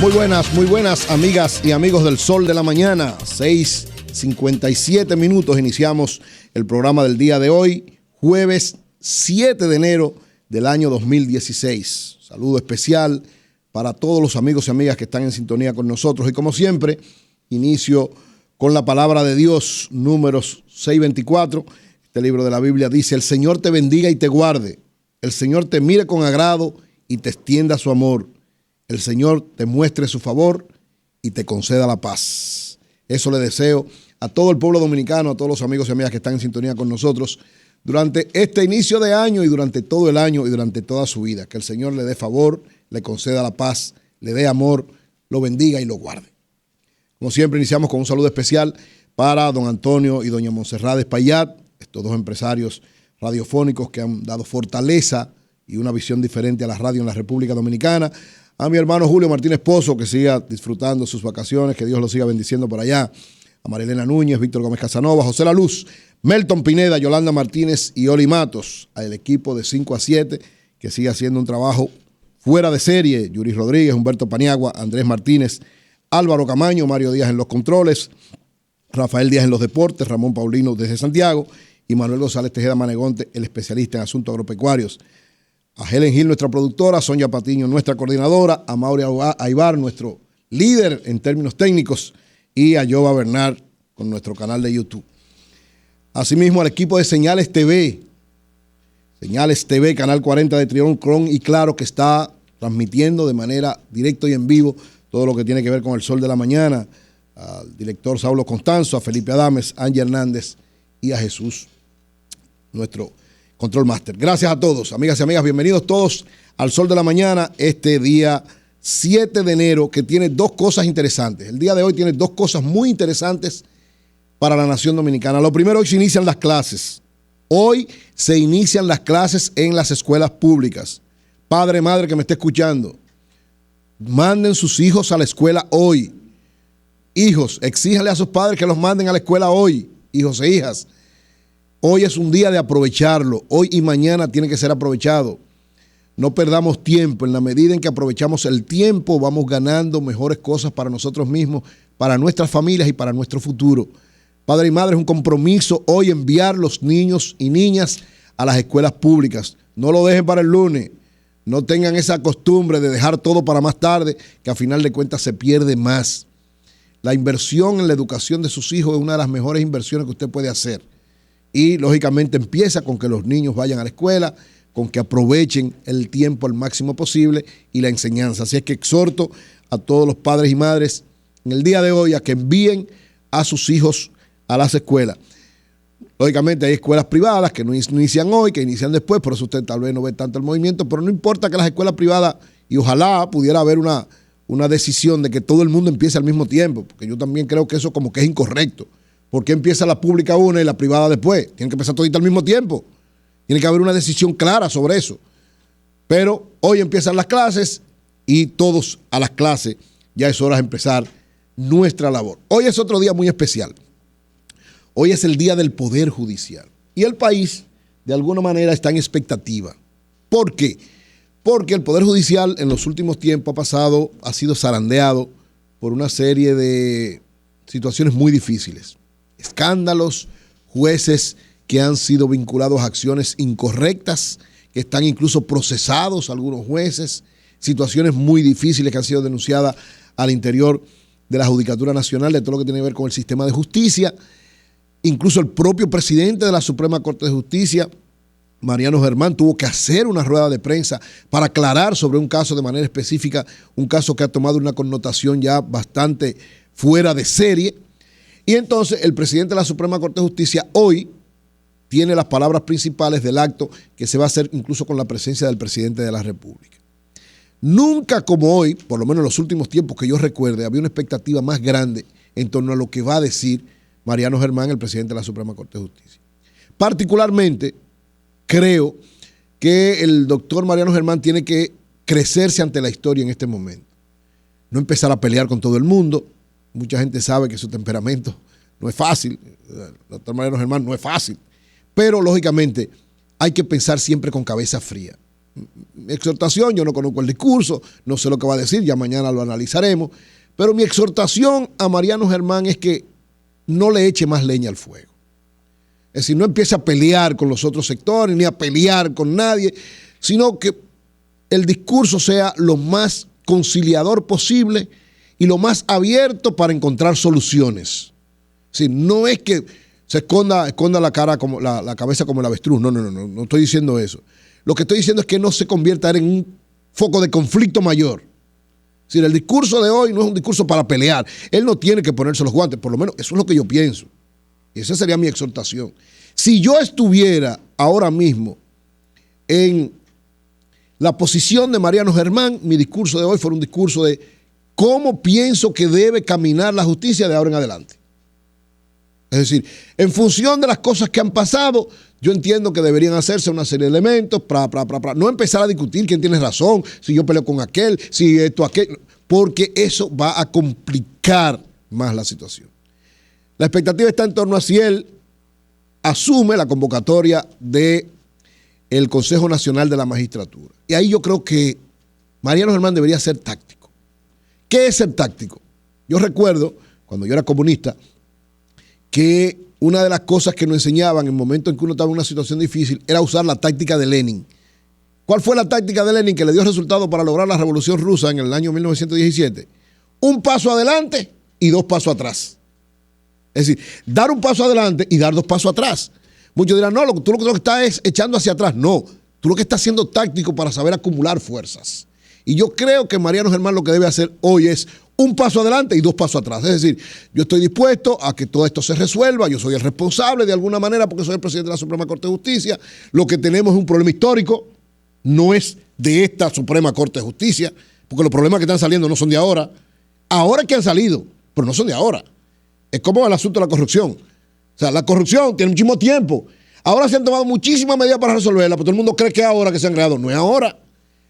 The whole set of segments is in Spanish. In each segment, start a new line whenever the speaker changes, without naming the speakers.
Muy buenas amigas y amigos del Sol de la Mañana. 6:57 minutos. Iniciamos el programa del día de hoy, jueves 7 de enero del año 2016. Saludo especial para todos los amigos y amigas que están en sintonía con nosotros. Y como siempre, inicio con la palabra de Dios, Números 6:24. Este libro de la Biblia dice: el Señor te bendiga y te guarde. El Señor te mire con agrado y te extienda su amor. El Señor te muestre su favor y te conceda la paz. Eso le deseo a todo el pueblo dominicano, a todos los amigos y amigas que están en sintonía con nosotros durante este inicio de año y durante todo el año y durante toda su vida. Que el Señor le dé favor, le conceda la paz, le dé amor, lo bendiga y lo guarde. Como siempre, iniciamos con un saludo especial para don Antonio y doña Montserrat Espaillat, estos dos empresarios radiofónicos que han dado fortaleza y una visión diferente a la radio en la República Dominicana. A mi hermano Julio Martínez Pozo, que siga disfrutando sus vacaciones, que Dios lo siga bendiciendo por allá. A Marilena Núñez, Víctor Gómez Casanova, José La Luz, Melton Pineda, Yolanda Martínez y Oli Matos. Al equipo de 5 a 7, que sigue haciendo un trabajo fuera de serie. Yuri Rodríguez, Humberto Paniagua, Andrés Martínez, Álvaro Camaño, Mario Díaz en los controles, Rafael Díaz en los deportes, Ramón Paulino desde Santiago y Manuel González Tejeda Manegonte, el especialista en asuntos agropecuarios. A Helen Gil, nuestra productora, Sonia Patiño, nuestra coordinadora, a Mauri Aybar, nuestro líder en términos técnicos, y a Jova Bernard con nuestro canal de YouTube. Asimismo, al equipo de Señales TV, Canal 40 de Trión, Cron y Claro, que está transmitiendo de manera directa y en vivo todo lo que tiene que ver con el Sol de la Mañana, al director Saulo Constanzo, a Felipe Adames, a Ángel Hernández y a Jesús, nuestro Control Master. Gracias a todos, amigas y amigas. Bienvenidos todos al Sol de la Mañana, este día 7 de enero, que tiene dos cosas interesantes. El día de hoy tiene dos cosas muy interesantes para la nación dominicana. Lo primero, hoy se inician las clases. Hoy se inician las clases en las escuelas públicas. Padre, madre que me esté escuchando, manden sus hijos a la escuela hoy. Hijos, exíjanle a sus padres que los manden a la escuela hoy, hijos e hijas. Hoy es un día de aprovecharlo. Hoy y mañana tiene que ser aprovechado. No perdamos tiempo. En la medida en que aprovechamos el tiempo, vamos ganando mejores cosas para nosotros mismos, para nuestras familias y para nuestro futuro. Padre y madre, es un compromiso hoy enviar los niños y niñas a las escuelas públicas. No lo dejen para el lunes. No tengan esa costumbre de dejar todo para más tarde, que a final de cuentas se pierde más. La inversión en la educación de sus hijos es una de las mejores inversiones que usted puede hacer. Y lógicamente empieza con que los niños vayan a la escuela, con que aprovechen el tiempo al máximo posible y la enseñanza. Así es que exhorto a todos los padres y madres en el día de hoy a que envíen a sus hijos a las escuelas. Lógicamente hay escuelas privadas que no inician hoy, que inician después, por eso usted tal vez no ve tanto el movimiento, pero no importa que las escuelas privadas, y ojalá pudiera haber una decisión de que todo el mundo empiece al mismo tiempo, porque yo también creo que eso como que es incorrecto. ¿Por qué empieza la pública una y la privada después? Tienen que empezar todito al mismo tiempo. Tiene que haber una decisión clara sobre eso. Pero hoy empiezan las clases y todos a las clases. Ya es hora de empezar nuestra labor. Hoy es otro día muy especial. Hoy es el día del Poder Judicial. Y el país, de alguna manera, está en expectativa. ¿Por qué? Porque el Poder Judicial en los últimos tiempos ha sido zarandeado por una serie de situaciones muy difíciles. Escándalos, jueces que han sido vinculados a acciones incorrectas, que están incluso procesados algunos jueces, situaciones muy difíciles que han sido denunciadas al interior de la Judicatura Nacional, de todo lo que tiene que ver con el sistema de justicia. Incluso el propio presidente de la Suprema Corte de Justicia, Mariano Germán, tuvo que hacer una rueda de prensa para aclarar sobre un caso de manera específica, un caso que ha tomado una connotación ya bastante fuera de serie. Y entonces el presidente de la Suprema Corte de Justicia hoy tiene las palabras principales del acto que se va a hacer incluso con la presencia del presidente de la República. Nunca como hoy, por lo menos en los últimos tiempos que yo recuerde, había una expectativa más grande en torno a lo que va a decir Mariano Germán, el presidente de la Suprema Corte de Justicia. Particularmente, creo que el doctor Mariano Germán tiene que crecerse ante la historia en este momento. No empezar a pelear con todo el mundo. Mucha gente sabe que su temperamento no es fácil. El doctor Mariano Germán no es fácil. Pero, lógicamente, hay que pensar siempre con cabeza fría. Mi exhortación, yo no conozco el discurso, no sé lo que va a decir, ya mañana lo analizaremos, pero mi exhortación a Mariano Germán es que no le eche más leña al fuego. Es decir, no empiece a pelear con los otros sectores, ni a pelear con nadie, sino que el discurso sea lo más conciliador posible y lo más abierto para encontrar soluciones. Es decir, no es que se esconda la cara como la cabeza como el avestruz, no estoy diciendo eso. Lo que estoy diciendo es que no se convierta en un foco de conflicto mayor. Es decir, el discurso de hoy no es un discurso para pelear. Él no tiene que ponerse los guantes, por lo menos eso es lo que yo pienso. Y esa sería mi exhortación. Si yo estuviera ahora mismo en la posición de Mariano Germán, mi discurso de hoy fuera un discurso de cómo pienso que debe caminar la justicia de ahora en adelante. Es decir, en función de las cosas que han pasado, yo entiendo que deberían hacerse una serie de elementos, no empezar a discutir quién tiene razón, si yo peleo con aquel, si esto, aquel, porque eso va a complicar más la situación. La expectativa está en torno a si él asume la convocatoria del Consejo Nacional de la Magistratura. Y ahí yo creo que Mariano Germán debería ser táctico. ¿Qué es ser táctico? Yo recuerdo, cuando yo era comunista, que una de las cosas que nos enseñaban en el momento en que uno estaba en una situación difícil era usar la táctica de Lenin. ¿Cuál fue la táctica de Lenin que le dio resultado para lograr la Revolución Rusa en el año 1917? Un paso adelante y 2 pasos atrás. Es decir, dar un paso adelante y dar 2 pasos atrás. Muchos dirán, no, tú lo que estás es echando hacia atrás. No, tú lo que estás siendo táctico para saber acumular fuerzas. Y yo creo que Mariano Germán lo que debe hacer hoy es un paso adelante y 2 pasos atrás. Es decir, yo estoy dispuesto a que todo esto se resuelva, yo soy el responsable de alguna manera porque soy el presidente de la Suprema Corte de Justicia. Lo que tenemos es un problema histórico, no es de esta Suprema Corte de Justicia, porque los problemas que están saliendo no son de ahora. Ahora que han salido, pero no son de ahora. Es como el asunto de la corrupción. O sea, la corrupción tiene muchísimo tiempo. Ahora se han tomado muchísimas medidas para resolverla, pero todo el mundo cree que es ahora que se han creado. No es ahora.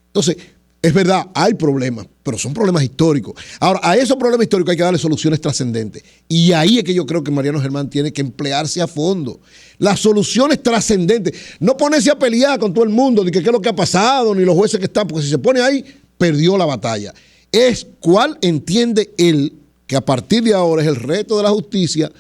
Entonces, es verdad, hay problemas, pero son problemas históricos. Ahora, a esos problemas históricos hay que darle soluciones trascendentes. Y ahí es que yo creo que Mariano Germán tiene que emplearse a fondo. Las soluciones trascendentes. No ponerse a pelear con todo el mundo, ni que qué es lo que ha pasado, ni los jueces que están, porque si se pone ahí, perdió la batalla. Es cuál entiende él que a partir de ahora es el reto de la justicia,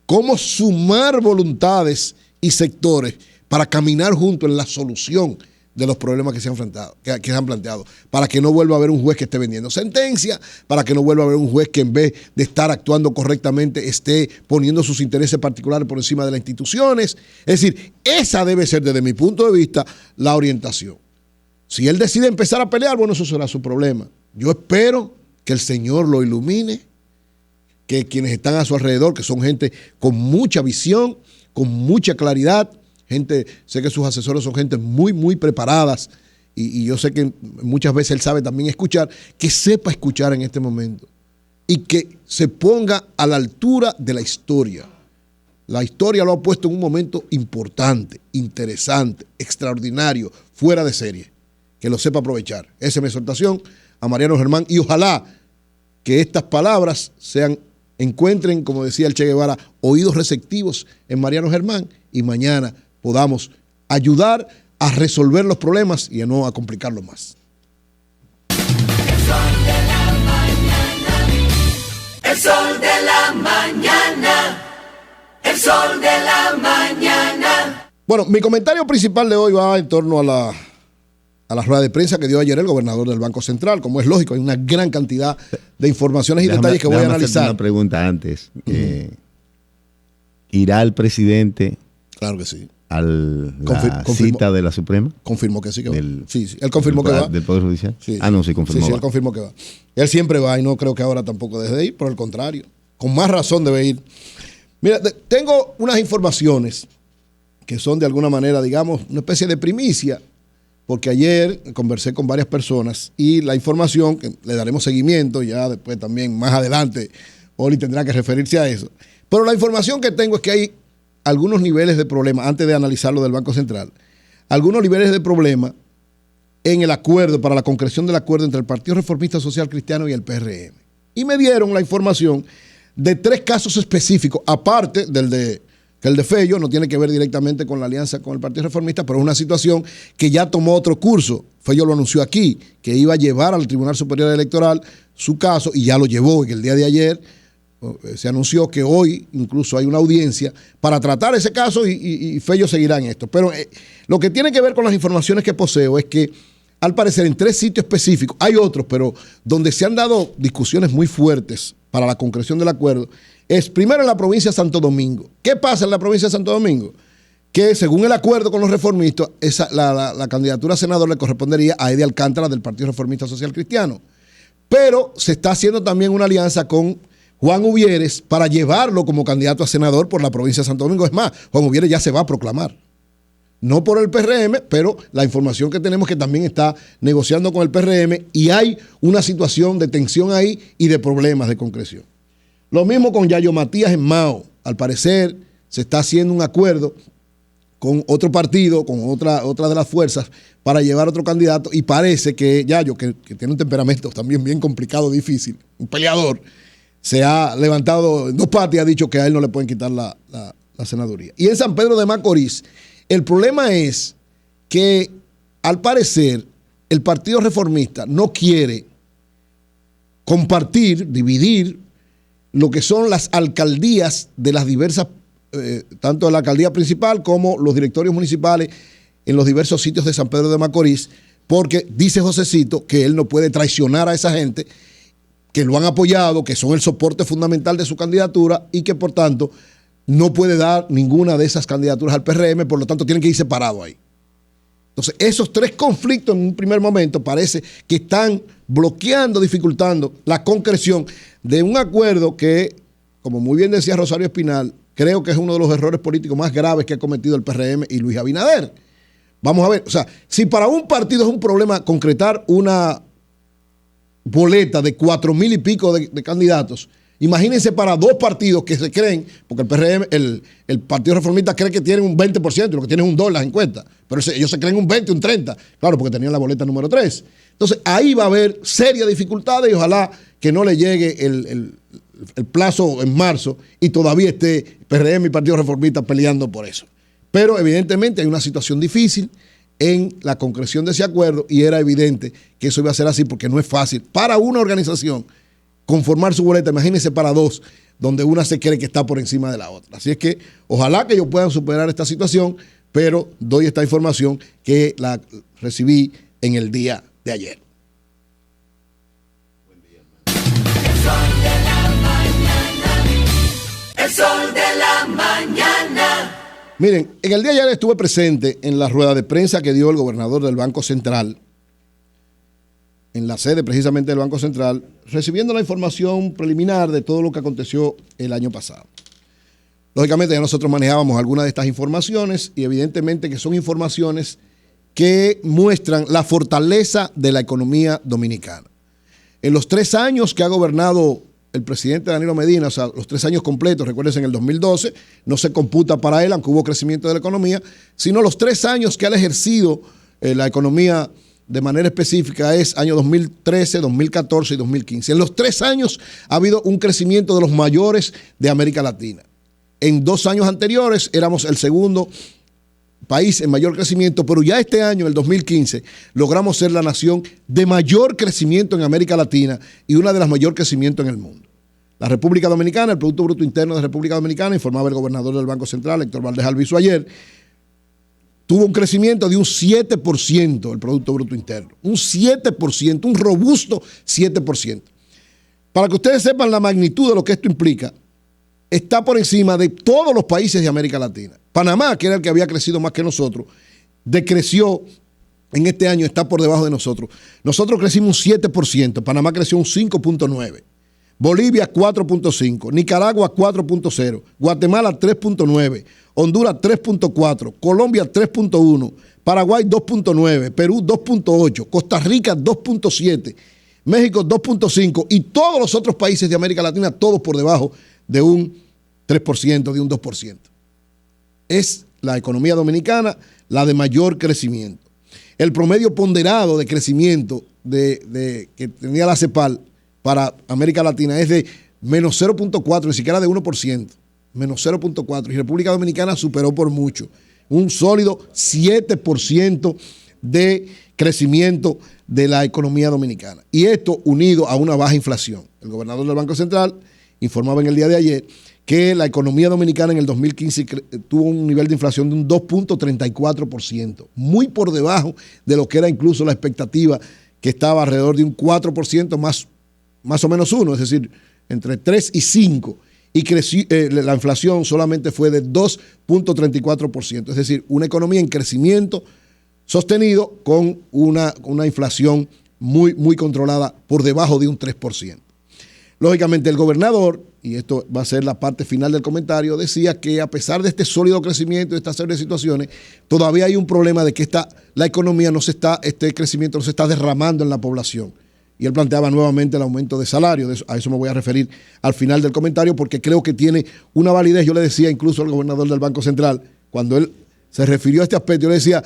cómo sumar voluntades y sectores para caminar juntos en la solución de los problemas que se han enfrentado, que se han planteado, para que no vuelva a haber un juez que esté vendiendo sentencia, para que no vuelva a haber un juez que en vez de estar actuando correctamente esté poniendo sus intereses particulares por encima de las instituciones. Es decir, esa debe ser desde mi punto de vista la orientación. Si él decide empezar a pelear, bueno, eso será su problema. Yo espero que el Señor lo ilumine, que quienes están a su alrededor, que son gente con mucha visión, con mucha claridad, sé que sus asesores son gente muy, muy preparadas y yo sé que muchas veces él sabe también escuchar, que sepa escuchar en este momento y que se ponga a la altura de la historia. La historia lo ha puesto en un momento importante, interesante, extraordinario, fuera de serie, que lo sepa aprovechar. Esa es mi exhortación a Mariano Germán y ojalá que estas palabras encuentren, como decía el Che Guevara, oídos receptivos en Mariano Germán y mañana podamos ayudar a resolver los problemas y a no a complicarlos más.
El sol de la mañana, el sol de la mañana.
Bueno, mi comentario principal de hoy va en torno a la rueda de prensa que dio ayer el gobernador del Banco Central. Como es lógico, hay una gran cantidad de informaciones y detalles que voy a analizar.
Una pregunta antes. ¿Irá el presidente?
Claro que sí.
¿A la cita de la Suprema?
Confirmó que sí que va. Sí, él confirmó que va.
¿Del Poder Judicial?
Sí,
sí, confirmó.
Sí, él confirmó que va. Él siempre va y no creo que ahora tampoco deje de ir, por el contrario. Con más razón debe ir. Mira, tengo unas informaciones que son de alguna manera, digamos, una especie de primicia, porque ayer conversé con varias personas y la información, que le daremos seguimiento ya después también más adelante, Oli tendrá que referirse a eso. Pero la información que tengo es que hay algunos niveles de problema, antes de analizar lo del Banco Central, algunos niveles de problema en el acuerdo, para la concreción del acuerdo entre el Partido Reformista Social Cristiano y el PRM. Y me dieron la información de 3 casos específicos, aparte del de que el de Fello, no tiene que ver directamente con la alianza con el Partido Reformista, pero es una situación que ya tomó otro curso. Fello lo anunció aquí, que iba a llevar al Tribunal Superior Electoral su caso, y ya lo llevó, que el día de ayer se anunció que hoy incluso hay una audiencia para tratar ese caso y Fello seguirá en esto. Pero lo que tiene que ver con las informaciones que poseo es que al parecer en 3 sitios específicos, hay otros, pero donde se han dado discusiones muy fuertes para la concreción del acuerdo, es primero en la provincia de Santo Domingo. ¿Qué pasa en la provincia de Santo Domingo? Que según el acuerdo con los reformistas, la candidatura a senador le correspondería a Eddie Alcántara del Partido Reformista Social Cristiano. Pero se está haciendo también una alianza con Juan Uvieres para llevarlo como candidato a senador por la provincia de Santo Domingo. Es más, Juan Uvieres ya se va a proclamar. No por el PRM, pero la información que tenemos es que también está negociando con el PRM y hay una situación de tensión ahí y de problemas de concreción. Lo mismo con Yayo Matías en Mao. Al parecer se está haciendo un acuerdo con otro partido, con otra de las fuerzas, para llevar otro candidato, y parece que Yayo, que tiene un temperamento también bien complicado, difícil, un peleador, se ha levantado en 2 patas y ha dicho que a él no le pueden quitar la senaduría. Y en San Pedro de Macorís, el problema es que al parecer el Partido Reformista no quiere compartir, dividir lo que son las alcaldías de las diversas, tanto de la alcaldía principal como los directorios municipales en los diversos sitios de San Pedro de Macorís, porque dice Josecito que él no puede traicionar a esa gente que lo han apoyado, que son el soporte fundamental de su candidatura y que por tanto no puede dar ninguna de esas candidaturas al PRM, por lo tanto tienen que ir separados ahí. Entonces, esos 3 conflictos en un primer momento parece que están bloqueando, dificultando la concreción de un acuerdo que, como muy bien decía Rosario Espinal, creo que es uno de los errores políticos más graves que ha cometido el PRM y Luis Abinader. Vamos a ver, o sea, si para un partido es un problema concretar una boleta de 4,000 y pico de candidatos, imagínense para 2 partidos que se creen, porque el PRM, el Partido Reformista cree que tienen un 20%, lo que tienen es un $1 las encuestas, pero ellos se creen un 20, un 30, claro, porque tenían la boleta número 3. Entonces, ahí va a haber serias dificultades y ojalá que no le llegue el plazo en marzo y todavía esté PRM y Partido Reformista peleando por eso. Pero evidentemente hay una situación difícil en la concreción de ese acuerdo y era evidente que eso iba a ser así porque no es fácil para una organización conformar su boleta, imagínense para 2, donde una se cree que está por encima de la otra. Así es que ojalá que ellos puedan superar esta situación, pero doy esta información que la recibí en el día de ayer.
El sol de la mañana.
Miren, en el día de ayer estuve presente en la rueda de prensa que dio el gobernador del Banco Central, en la sede precisamente del Banco Central, recibiendo la información preliminar de todo lo que aconteció el año pasado. Lógicamente ya nosotros manejábamos algunas de estas informaciones y evidentemente que son informaciones que muestran la fortaleza de la economía dominicana. En los 3 años que ha gobernado el presidente Danilo Medina, o sea, los 3 años completos, recuérdense, en el 2012, no se computa para él, aunque hubo crecimiento de la economía, sino los 3 años que ha ejercido la economía de manera específica es año 2013, 2014 y 2015. En los 3 años ha habido un crecimiento de los mayores de América Latina. En 2 años anteriores éramos el segundo país en mayor crecimiento, pero ya este año, el 2015, logramos ser la nación de mayor crecimiento en América Latina y una de las mayor crecimiento en el mundo. La República Dominicana, el Producto Bruto Interno de la República Dominicana, informaba el gobernador del Banco Central, Héctor Valdés Albizu, ayer, tuvo un crecimiento de un 7% el Producto Bruto Interno. Un 7%, un robusto 7%. Para que ustedes sepan la magnitud de lo que esto implica, está por encima de todos los países de América Latina. Panamá, que era el que había crecido más que nosotros, decreció en este año, está por debajo de nosotros. Nosotros crecimos un 7%, Panamá creció un 5.9%, Bolivia 4.5%, Nicaragua 4.0%, Guatemala 3.9%, Honduras 3.4%, Colombia 3.1%, Paraguay 2.9%, Perú 2.8%, Costa Rica 2.7%, México 2.5% y todos los otros países de América Latina, todos por debajo de un 3%, de un 2%. Es la economía dominicana la de mayor crecimiento. El promedio ponderado de crecimiento que tenía la CEPAL para América Latina es de menos 0.4, ni siquiera de 1%. menos 0.4%, y República Dominicana superó por mucho. Un sólido 7% de crecimiento de la economía dominicana. Y esto unido a una baja inflación. El gobernador del Banco Central informaba en el día de ayer que la economía dominicana en el 2015 tuvo un nivel de inflación de un 2.34%, muy por debajo de lo que era incluso la expectativa, que estaba alrededor de un 4% más o menos 1, es decir, entre 3 y 5, y la inflación solamente fue de 2.34%, es decir, una economía en crecimiento sostenido con una inflación muy controlada por debajo de un 3%. Lógicamente el gobernador, y esto va a ser la parte final del comentario, decía que a pesar de este sólido crecimiento y de esta serie de situaciones, todavía hay un problema de que la economía este crecimiento no se está derramando en la población. Y él planteaba nuevamente el aumento de salario. A eso me voy a referir al final del comentario, porque creo que tiene una validez. Yo le decía incluso al gobernador del Banco Central, cuando él se refirió a este aspecto, yo le decía,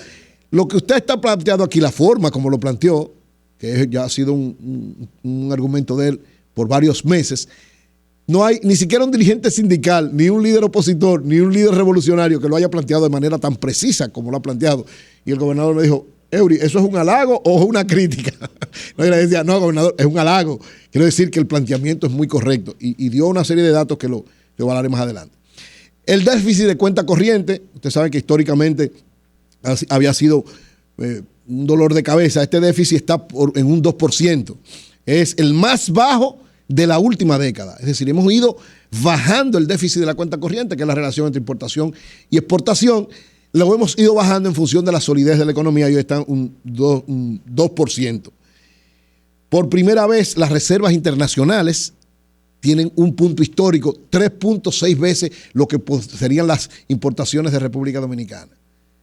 lo que usted está planteando aquí, la forma como lo planteó, que ya ha sido un argumento de él por varios meses, no hay ni siquiera un dirigente sindical, ni un líder opositor, ni un líder revolucionario que lo haya planteado de manera tan precisa como lo ha planteado. Y el gobernador me dijo, Eury, ¿eso es un halago o es una crítica? No, y le decía, no, gobernador, es un halago. Quiero decir que el planteamiento es muy correcto y dio una serie de datos que lo hablaré más adelante. El déficit de cuenta corriente, usted sabe que históricamente había sido un dolor de cabeza. Este déficit está en un 2%. Es el más bajo de la última década. Es decir, hemos ido bajando el déficit de la cuenta corriente, que es la relación entre importación y exportación. Lo hemos ido bajando en función de la solidez de la economía y hoy está un 2%. Por primera vez, las reservas internacionales tienen un punto histórico, 3.6 veces lo que serían las importaciones de República Dominicana.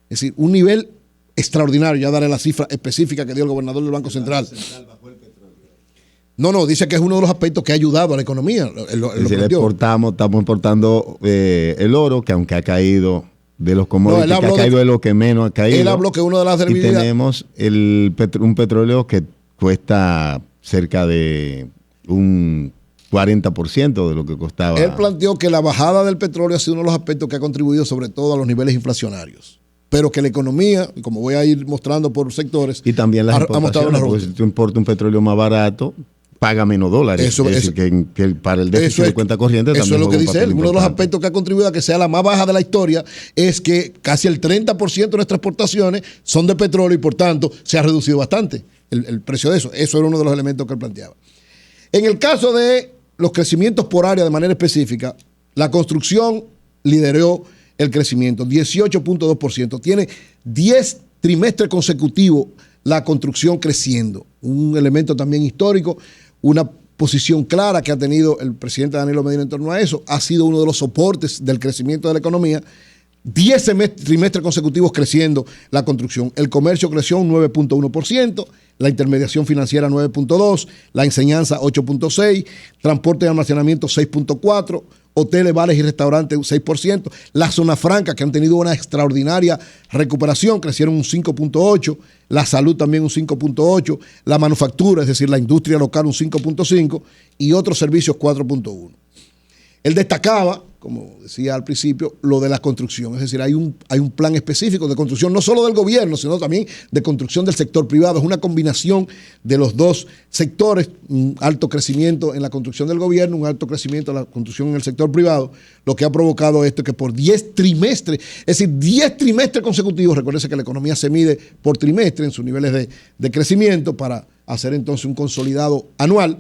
Es decir, un nivel extraordinario. Ya daré la cifra específica que dio el gobernador del Banco Central. No, dice que es uno de los aspectos que ha ayudado a la economía.
Estamos importando el oro, que aunque ha caído de los commodities, que ha caído de lo que menos ha caído.
Él habló que uno de las
debilidades. Y tenemos un petróleo que cuesta cerca de un 40% de lo que costaba.
Él planteó que la bajada del petróleo ha sido uno de los aspectos que ha contribuido sobre todo a los niveles inflacionarios. Pero que la economía, como voy a ir mostrando por sectores,
y también las importaciones, porque si tú importas un petróleo más barato, paga menos dólares. Es decir, que para el déficit de cuenta corriente también.
Eso es lo que dice él. Uno de los aspectos que ha contribuido a que sea la más baja de la historia es que casi el 30% de nuestras exportaciones son de petróleo y por tanto se ha reducido bastante el precio de eso. Eso era uno de los elementos que él planteaba. En el caso de los crecimientos por área de manera específica, la construcción lideró el crecimiento, 18.2%. Tiene 10 trimestres consecutivos la construcción creciendo. Un elemento también histórico, una posición clara que ha tenido el presidente Danilo Medina en torno a eso. Ha sido uno de los soportes del crecimiento de la economía. 10 trimestres consecutivos creciendo la construcción. El comercio creció un 9.1%, la intermediación financiera 9.2%, la enseñanza 8.6%, transporte y almacenamiento 6.4%, hoteles, bares y restaurantes 6%, la zona franca, que han tenido una extraordinaria recuperación, crecieron un 5.8%, la salud también un 5.8%, la manufactura, es decir, la industria local un 5.5% y otros servicios 4.1%. Él destacaba, como decía al principio, lo de la construcción. Es decir, hay un plan específico de construcción, no solo del gobierno, sino también de construcción del sector privado. Es una combinación de los dos sectores, un alto crecimiento en la construcción del gobierno, un alto crecimiento en la construcción en el sector privado, lo que ha provocado esto, que por 10 trimestres, es decir, 10 trimestres consecutivos, recuérdense que la economía se mide por trimestre en sus niveles de crecimiento para hacer entonces un consolidado anual.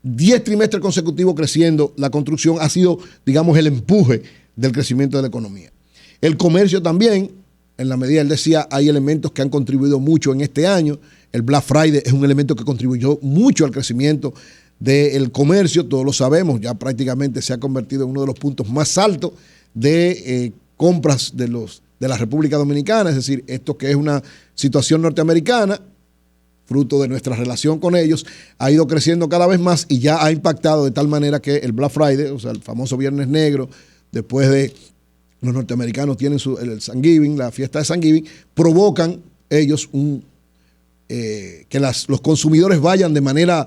10 trimestres consecutivos creciendo la construcción ha sido, digamos, el empuje del crecimiento de la economía. El comercio también, en la medida, él decía, hay elementos que han contribuido mucho en este año. El Black Friday es un elemento que contribuyó mucho al crecimiento del comercio, todos lo sabemos, ya prácticamente se ha convertido en uno de los puntos más altos de compras de la República Dominicana, es decir, esto que es una situación norteamericana, fruto de nuestra relación con ellos, ha ido creciendo cada vez más y ya ha impactado de tal manera que el Black Friday, o sea, el famoso Viernes Negro, después de los norteamericanos tienen el Thanksgiving, la fiesta de Thanksgiving, provocan ellos que los consumidores vayan de manera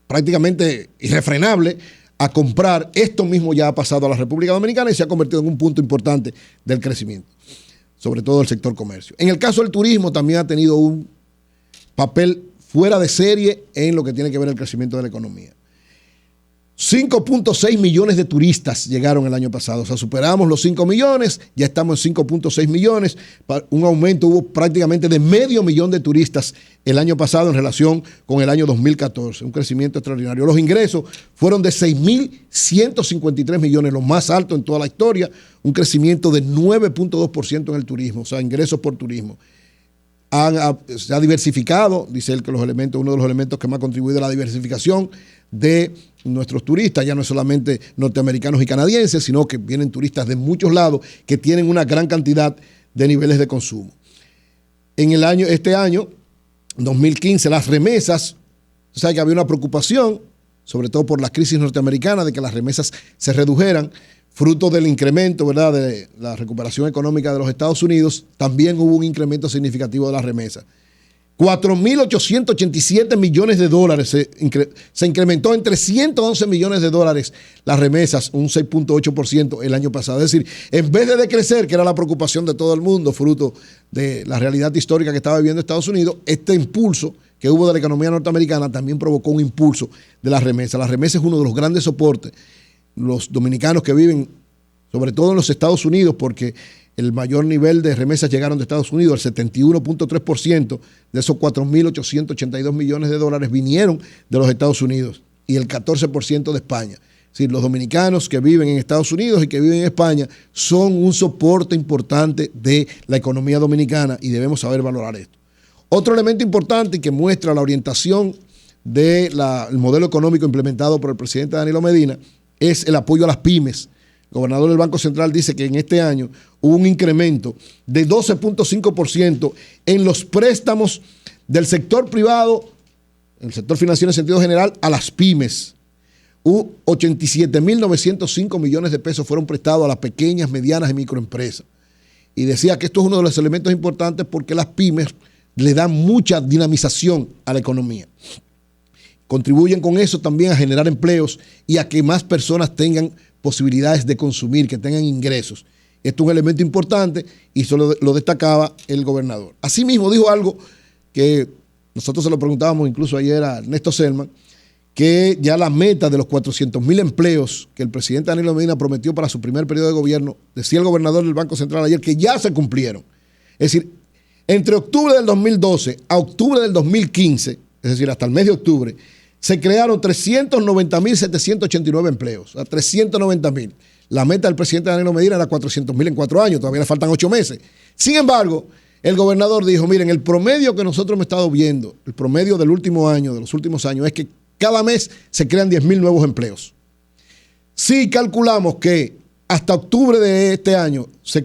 prácticamente irrefrenable a comprar. Esto mismo ya ha pasado a la República Dominicana y se ha convertido en un punto importante del crecimiento, sobre todo el sector comercio. En el caso del turismo también ha tenido un papel fuera de serie en lo que tiene que ver el crecimiento de la economía. 5.6 millones de turistas llegaron el año pasado, o sea, superamos los 5 millones, ya estamos en 5.6 millones, un aumento, hubo prácticamente de 500.000 de turistas el año pasado en relación con el año 2014, un crecimiento extraordinario. Los ingresos fueron de 6.153 millones, lo más alto en toda la historia, un crecimiento de 9.2% en el turismo, o sea, ingresos por turismo. Se ha diversificado, dice él que uno de los elementos que más ha contribuido a la diversificación de nuestros turistas, ya no es solamente norteamericanos y canadienses, sino que vienen turistas de muchos lados que tienen una gran cantidad de niveles de consumo. Este año, 2015, las remesas, o sea que había una preocupación, sobre todo por la crisis norteamericana, de que las remesas se redujeran, fruto del incremento, ¿verdad?, de la recuperación económica de los Estados Unidos. También hubo un incremento significativo de las remesas. 4.887 millones de dólares se incrementó en 311 millones de dólares las remesas, un 6.8% el año pasado. Es decir, en vez de decrecer, que era la preocupación de todo el mundo, fruto de la realidad histórica que estaba viviendo Estados Unidos, este impulso que hubo de la economía norteamericana también provocó un impulso de las remesas. Las remesas es uno de los grandes soportes. Los dominicanos que viven, sobre todo en los Estados Unidos, porque el mayor nivel de remesas llegaron de Estados Unidos, el 71.3% de esos 4.882 millones de dólares vinieron de los Estados Unidos y el 14% de España. Es decir, los dominicanos que viven en Estados Unidos y que viven en España son un soporte importante de la economía dominicana y debemos saber valorar esto. Otro elemento importante y que muestra la orientación del modelo económico implementado por el presidente Danilo Medina es el apoyo a las pymes. El gobernador del Banco Central dice que en este año hubo un incremento de 12.5% en los préstamos del sector privado, el sector financiero en sentido general, a las pymes. 87.905 millones de pesos fueron prestados a las pequeñas, medianas y microempresas. Y decía que esto es uno de los elementos importantes porque las pymes le dan mucha dinamización a la economía. Contribuyen con eso también a generar empleos y a que más personas tengan posibilidades de consumir, que tengan ingresos. Esto es un elemento importante y eso lo destacaba el gobernador. Asimismo dijo algo que nosotros se lo preguntábamos incluso ayer a Ernesto Selman, que ya la meta de los 400.000 empleos que el presidente Danilo Medina prometió para su primer periodo de gobierno, decía el gobernador del Banco Central ayer que ya se cumplieron. Es decir, entre octubre del 2012 a octubre del 2015, es decir, hasta el mes de octubre, se crearon 390.789 empleos, o sea, 390.000. La meta del presidente Danilo Medina era 400.000 en 4 años, todavía le faltan 8 meses. Sin embargo, el gobernador dijo, miren, el promedio que nosotros hemos estado viendo, el promedio del último año, de los últimos años, es que cada mes se crean 10.000 nuevos empleos. Si calculamos que hasta octubre de este año se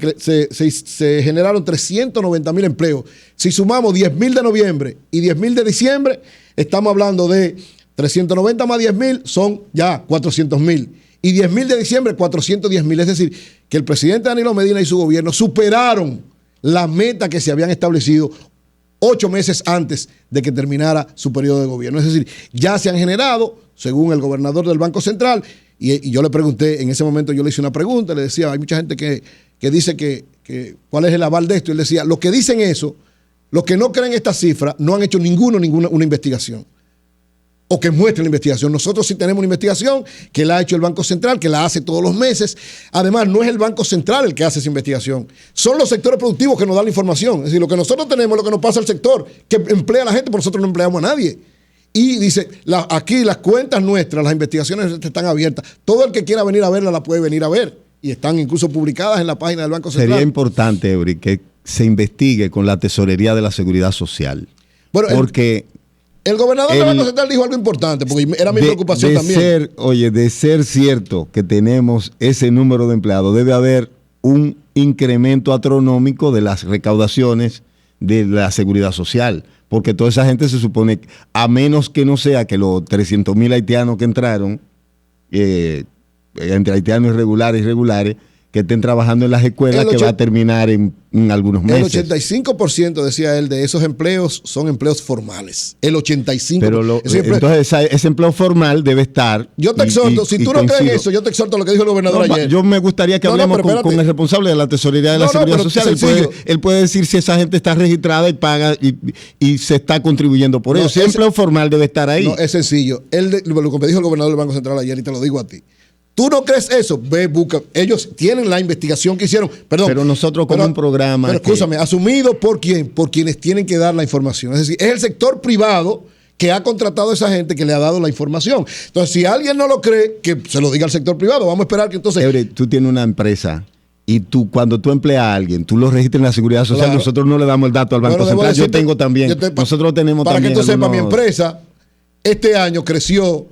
generaron 390.000 empleos, si sumamos 10.000 de noviembre y 10.000 de diciembre, estamos hablando de 390 más 10.000 son ya 400.000. Y 10.000 de diciembre, 410.000. Es decir, que el presidente Danilo Medina y su gobierno superaron la meta que se habían establecido 8 meses antes de que terminara su periodo de gobierno. Es decir, ya se han generado, según el gobernador del Banco Central, y yo le pregunté, en ese momento yo le hice una pregunta, le decía, hay mucha gente que dice que cuál es el aval de esto, y él decía, los que dicen eso, los que no creen esta cifra, no han hecho ninguna investigación. O que muestre la investigación. Nosotros sí tenemos una investigación que la ha hecho el Banco Central, que la hace todos los meses. Además, no es el Banco Central el que hace esa investigación. Son los sectores productivos que nos dan la información. Es decir, lo que nosotros tenemos es lo que nos pasa al sector, que emplea a la gente, pero nosotros no empleamos a nadie. Y dice, aquí las cuentas nuestras, las investigaciones están abiertas. Todo el que quiera venir a verla la puede venir a ver. Y están incluso publicadas en la página del Banco Central.
Sería importante, Eury, que se investigue con la Tesorería de la Seguridad Social.
Bueno, porque el gobernador del Banco Central dijo algo importante, porque era mi preocupación también.
De ser cierto que tenemos ese número de empleados, debe haber un incremento astronómico de las recaudaciones de la Seguridad Social, porque toda esa gente se supone, a menos que no sea que los 300.000 haitianos que entraron, entre haitianos irregulares, que estén trabajando en las escuelas, que va a terminar en algunos meses.
El 85%, decía él, de esos empleos son empleos formales. El 85%.
Pero entonces ese empleo formal debe estar.
Yo te exhorto, si tú no crees en eso, yo te exhorto a lo que dijo el gobernador ayer.
Yo me gustaría que hablemos con el responsable de la tesorería de la Seguridad Social. Él puede decir si esa gente está registrada y paga y se está contribuyendo por eso. Si el empleo formal debe estar ahí.
No, es sencillo. Lo que me dijo el gobernador del Banco Central ayer, y te lo digo a ti. ¿Tú no crees eso? Ve, busca. Ellos tienen la investigación que hicieron. Perdón.
Pero nosotros como un programa.
Pero escúchame, ¿asumido por quién? Por quienes tienen que dar la información. Es decir, es el sector privado que ha contratado a esa gente que le ha dado la información. Entonces, si alguien no lo cree, que se lo diga al sector privado. Vamos a esperar que entonces...
Ebre, tú tienes una empresa y cuando tú empleas a alguien, tú lo registras en la Seguridad Social. Claro. Nosotros no le damos el dato al Banco Central. Yo tengo también. Nosotros tenemos
para
también...
Para que tú sepas, mi empresa este año creció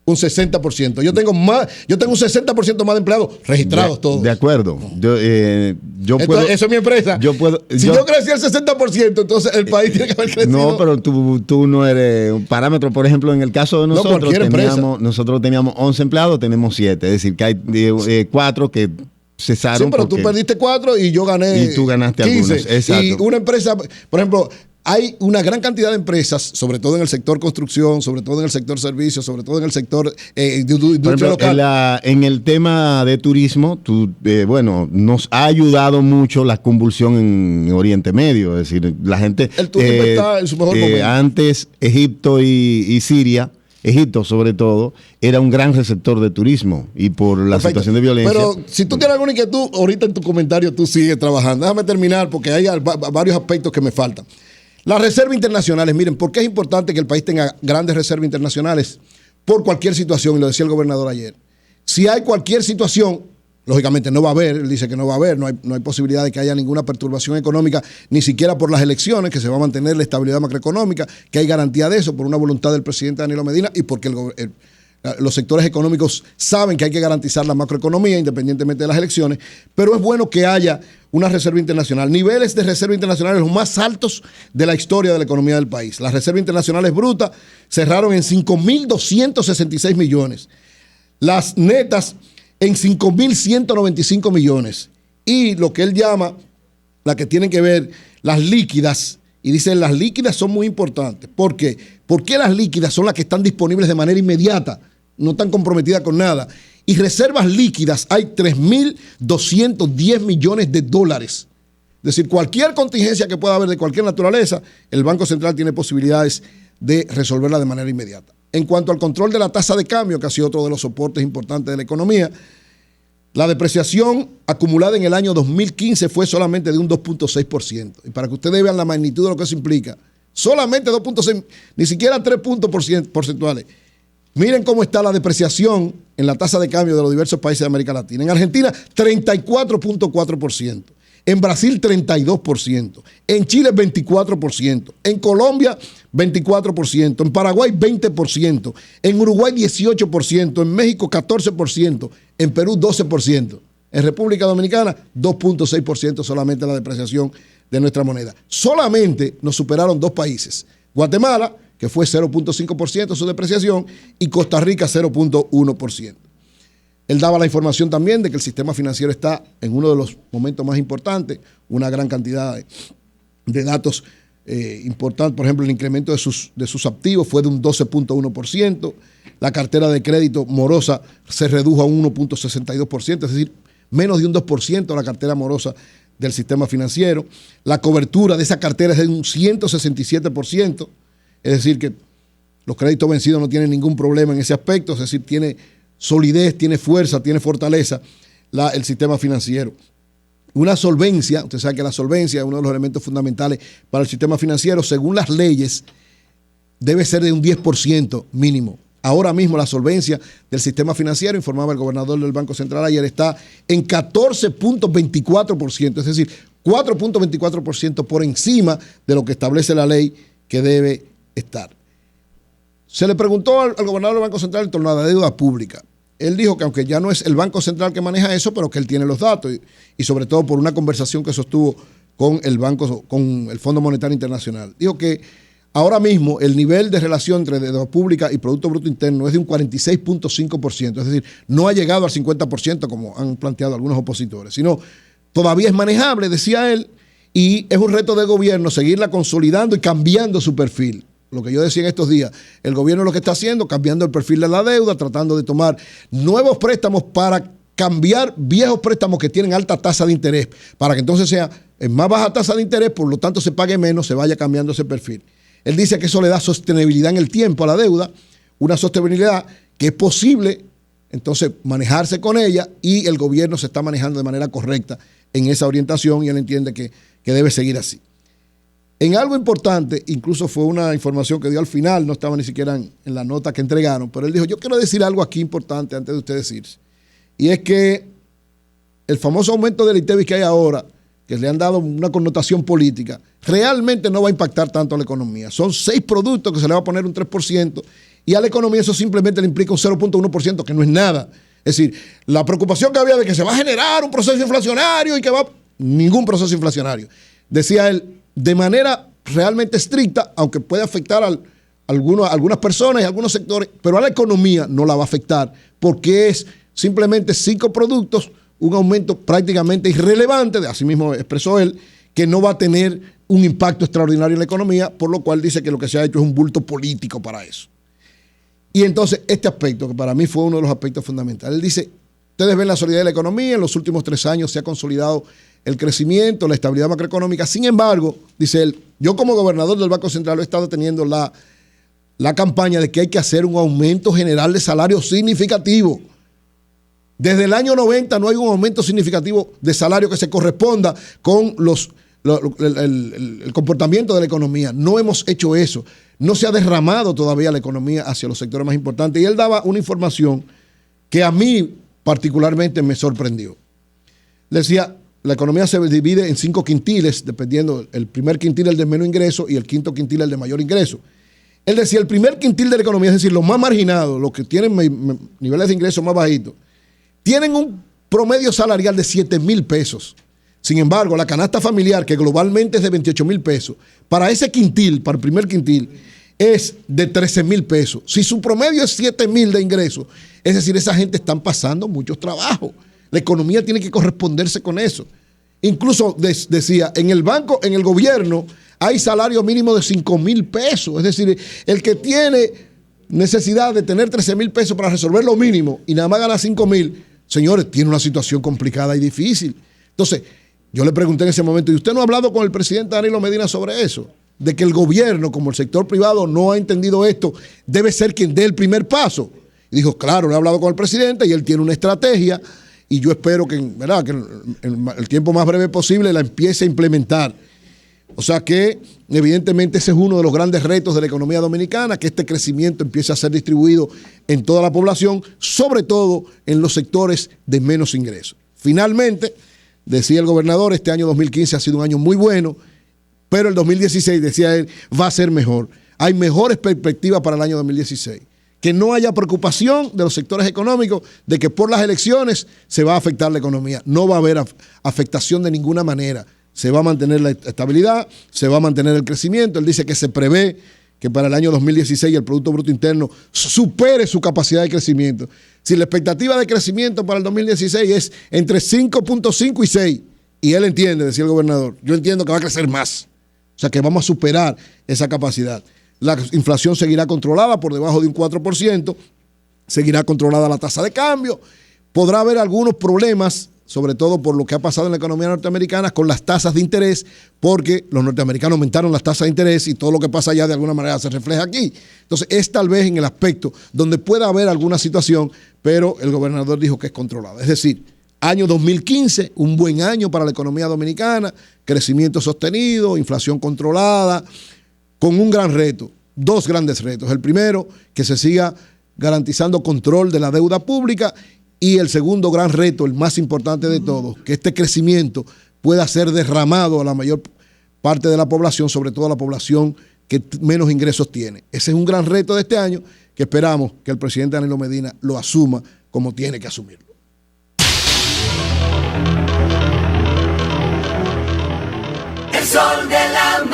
un 60%. Yo tengo un 60% más de empleados registrados todos.
De acuerdo. Yo puedo,
eso es mi empresa.
Yo
crecí el 60%, entonces el país tiene que haber crecido.
No, pero tú no eres un parámetro. Por ejemplo, en el caso de nosotros teníamos 11 empleados, tenemos 7. Es decir, que hay 4 que cesaron.
Sí, pero tú perdiste 4 y yo gané.
Y tú ganaste 15. Algunos. Exacto.
Y una empresa, por ejemplo, hay una gran cantidad de empresas, sobre todo en el sector construcción, sobre todo en el sector servicios, sobre todo en el sector industria local.
En el tema de turismo, nos ha ayudado mucho la convulsión en Oriente Medio. Es decir, la gente...
El turismo está en su mejor momento.
Antes, Egipto y Siria, Egipto sobre todo, era un gran receptor de turismo y por la situación de violencia.
Pero si tú tienes alguna inquietud, ahorita en tu comentario tú sigues trabajando. Déjame terminar porque hay varios aspectos que me faltan. Las reservas internacionales, miren, ¿por qué es importante que el país tenga grandes reservas internacionales? Por cualquier situación, y lo decía el gobernador ayer. Si hay cualquier situación, lógicamente no va a haber, él dice que no va a haber, no hay posibilidad de que haya ninguna perturbación económica, ni siquiera por las elecciones, que se va a mantener la estabilidad macroeconómica, que hay garantía de eso por una voluntad del presidente Danilo Medina y porque los sectores económicos saben que hay que garantizar la macroeconomía independientemente de las elecciones, pero es bueno que haya una reserva internacional, niveles de reserva internacional los más altos de la historia de la economía del país. Las reservas internacionales brutas cerraron en 5.266 millones, las netas en 5.195 millones y lo que él llama, la que tienen que ver, las líquidas, y dicen las líquidas son muy importantes. ¿Por qué? Porque las líquidas son las que están disponibles de manera inmediata, no están comprometidas con nada. Y reservas líquidas hay 3.210 millones de dólares. Es decir, cualquier contingencia que pueda haber de cualquier naturaleza, el Banco Central tiene posibilidades de resolverla de manera inmediata. En cuanto al control de la tasa de cambio, que ha sido otro de los soportes importantes de la economía, la depreciación acumulada en el año 2015 fue solamente de un 2.6%. Y para que ustedes vean la magnitud de lo que eso implica, solamente 2.6, ni siquiera 3 puntos porcentuales. Miren cómo está la depreciación en la tasa de cambio de los diversos países de América Latina. En Argentina, 34.4%. En Brasil, 32%. En Chile, 24%. En Colombia, 24%. En Paraguay, 20%. En Uruguay, 18%. En México, 14%. En Perú, 12%. En República Dominicana, 2.6% solamente la depreciación de nuestra moneda. Solamente nos superaron 2 países. Guatemala, que fue 0.5% su depreciación, y Costa Rica 0.1%. Él daba la información también de que el sistema financiero está en uno de los momentos más importantes, una gran cantidad de datos importantes. Por ejemplo, el incremento de sus activos fue de un 12.1%, la cartera de crédito morosa se redujo a un 1.62%, es decir, menos de un 2% la cartera morosa del sistema financiero. La cobertura de esa cartera es de un 167%, es decir, que los créditos vencidos no tienen ningún problema en ese aspecto, es decir, tiene solidez, tiene fuerza, tiene fortaleza el sistema financiero. Una solvencia, usted sabe que la solvencia es uno de los elementos fundamentales para el sistema financiero, según las leyes, debe ser de un 10% mínimo. Ahora mismo la solvencia del sistema financiero, informaba el gobernador del Banco Central ayer, está en 14.24%, es decir, 4.24% por encima de lo que establece la ley que debe estar. Se le preguntó al gobernador del Banco Central en torno a la deuda pública. Él dijo que aunque ya no es el Banco Central que maneja eso, pero que él tiene los datos y sobre todo por una conversación que sostuvo con el Fondo Monetario Internacional. Dijo que ahora mismo el nivel de relación entre deuda pública y Producto Bruto Interno es de un 46.5%, es decir, no ha llegado al 50% como han planteado algunos opositores, sino todavía es manejable, decía él, y es un reto del gobierno seguirla consolidando y cambiando su perfil. Lo que yo decía en estos días, el gobierno lo que está haciendo, cambiando el perfil de la deuda, tratando de tomar nuevos préstamos para cambiar viejos préstamos que tienen alta tasa de interés, para que entonces sea en más baja tasa de interés, por lo tanto se pague menos, se vaya cambiando ese perfil. Él dice que eso le da sostenibilidad en el tiempo a la deuda, una sostenibilidad que es posible entonces manejarse con ella, y el gobierno se está manejando de manera correcta en esa orientación y él entiende que debe seguir así. En algo importante, incluso fue una información que dio al final, no estaba ni siquiera en la nota que entregaron, pero él dijo, yo quiero decir algo aquí importante antes de ustedes irse. Y es que el famoso aumento del ITEVIS que hay ahora, que le han dado una connotación política, realmente no va a impactar tanto a la economía. Son 6 productos que se le va a poner un 3%, y a la economía eso simplemente le implica un 0.1%, que no es nada. Es decir, la preocupación que había de que se va a generar un proceso inflacionario y que va... Ningún proceso inflacionario. Decía él, de manera realmente estricta, aunque puede afectar a algunas personas y a algunos sectores, pero a la economía no la va a afectar, porque es simplemente 5 productos, un aumento prácticamente irrelevante, así mismo expresó él, que no va a tener un impacto extraordinario en la economía, por lo cual dice que lo que se ha hecho es un bulto político para eso. Y entonces este aspecto, que para mí fue uno de los aspectos fundamentales, él dice, ustedes ven la solidez de la economía, en los últimos 3 años se ha consolidado el crecimiento, la estabilidad macroeconómica. Sin embargo, dice él, yo como gobernador del Banco Central he estado teniendo la campaña de que hay que hacer un aumento general de salario significativo. Desde el año 90 no hay un aumento significativo de salario que se corresponda con el comportamiento de la economía. No hemos hecho eso. No se ha derramado todavía la economía hacia los sectores más importantes. Y él daba una información que a mí particularmente me sorprendió. Decía, la economía se divide en 5 quintiles, dependiendo, el primer quintil es el de menos ingreso y el quinto quintil es el de mayor ingreso. Él decía, el primer quintil de la economía, es decir, los más marginados, los que tienen niveles de ingresos más bajitos, tienen un promedio salarial de 7,000 pesos. Sin embargo, la canasta familiar, que globalmente es de 28,000 pesos, para ese quintil, para el primer quintil, es de 13,000 pesos. Si su promedio es 7,000 de ingresos, es decir, esa gente están pasando muchos trabajos. La economía tiene que corresponderse con eso. Incluso decía, en el banco, en el gobierno, hay salario mínimo de 5,000 pesos. Es decir, el que tiene necesidad de tener 13,000 pesos para resolver lo mínimo y nada más gana 5,000, señores, tiene una situación complicada y difícil. Entonces, yo le pregunté en ese momento, ¿y usted no ha hablado con el presidente Danilo Medina sobre eso? De que el gobierno, como el sector privado, no ha entendido esto, debe ser quien dé el primer paso. Y dijo, claro, le he hablado con el presidente y él tiene una estrategia y yo espero que, ¿verdad?, que en el tiempo más breve posible la empiece a implementar. O sea que, evidentemente, ese es uno de los grandes retos de la economía dominicana, que este crecimiento empiece a ser distribuido en toda la población, sobre todo en los sectores de menos ingresos. Finalmente, decía el gobernador, este año 2015 ha sido un año muy bueno, pero el 2016, decía él, va a ser mejor. Hay mejores perspectivas para el año 2016. Que no haya preocupación de los sectores económicos de que por las elecciones se va a afectar la economía. No va a haber afectación de ninguna manera. Se va a mantener la estabilidad, se va a mantener el crecimiento. Él dice que se prevé que para el año 2016 el Producto Bruto Interno supere su capacidad de crecimiento. Si la expectativa de crecimiento para el 2016 es entre 5.5 y 6, y él entiende, decía el gobernador, yo entiendo que va a crecer más. O sea que vamos a superar esa capacidad. La inflación seguirá controlada por debajo de un 4%, seguirá controlada la tasa de cambio, podrá haber algunos problemas, sobre todo por lo que ha pasado en la economía norteamericana con las tasas de interés, porque los norteamericanos aumentaron las tasas de interés y todo lo que pasa allá de alguna manera se refleja aquí. Entonces es tal vez en el aspecto donde pueda haber alguna situación, pero el gobernador dijo que es controlada. Es decir, año 2015, un buen año para la economía dominicana, crecimiento sostenido, inflación controlada, con un gran reto, 2 grandes retos. El primero, que se siga garantizando control de la deuda pública, y el segundo gran reto, el más importante de todos, que este crecimiento pueda ser derramado a la mayor parte de la población, sobre todo a la población que menos ingresos tiene. Ese es un gran reto de este año que esperamos que el presidente Danilo Medina lo asuma como tiene que asumirlo.
El sol de la